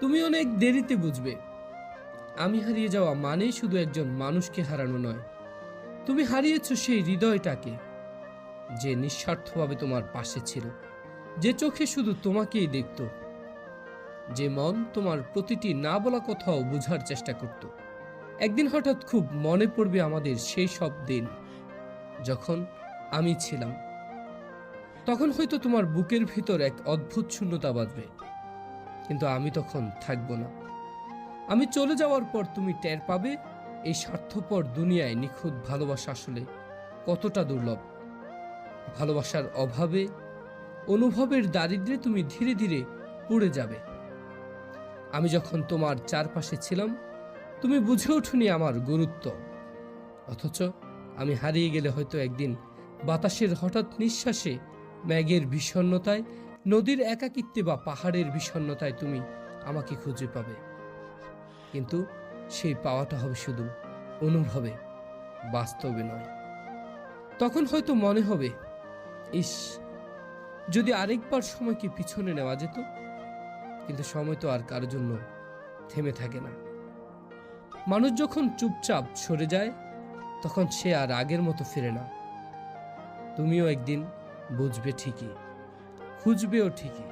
তুমি অনেক দেরিতে বুঝবে আমি হারিয়ে যাওয়া মানেই শুধু একজন মানুষকে হারানো নয়। তুমি হারিয়েছো সেই হৃদয়টাকে, যে নিঃস্বার্থভাবে তোমার পাশে ছিল, যে চোখে শুধু তোমাকেই দেখত, যে মন তোমার প্রতিটি না বলা কথাও বোঝার চেষ্টা করত। একদিন হঠাৎ খুব মনে পড়বে আমাদের সেই সব দিন যখন আমি ছিলাম। তখন হয়তো তোমার বুকের ভিতর এক অদ্ভুত শূন্যতা বাঁধবে, কিন্তু আমি তখন থাকবো না। আমি চলে যাওয়ার পর তুমি টের পাবে এই স্বার্থপর দুনিয়ায় নিখুঁত ভালোবাসা আসলে কতটা দুর্লভ। ভালোবাসার অভাবে, অনুভবের দারিদ্র্যে তুমি ধীরে ধীরে পুড়ে যাবে। আমি যখন তোমার চারপাশে ছিলাম, তুমি বুঝে ওঠোনি আমার গুরুত্ব। অথচ আমি হারিয়ে গেলে হয়তো একদিন বাতাসের হঠাৎ নিঃশ্বাসে, মেঘের বিষণ্ণতায়, নদীর একাকিত্বে বা পাহাড়ের বিষণ্ণতায় তুমি আমাকে খুঁজে পাবে। কিন্তু সেই পাওয়াটা হবে শুধু অনুভবে, বাস্তবে নয়। তখন হয়তো মনে হবে, ইস, যদি আরেকবার সময়কে পিছনে নেওয়া যেত। কিন্তু সময় তো আর কারোর জন্য থেমে থাকে না। মানুষ যখন চুপচাপ সরে যায়, তখন সে আর আগের মতো ফিরে না। তুমিও একদিন বুঝবে ঠিকই, খুঁজবেও ঠিকই।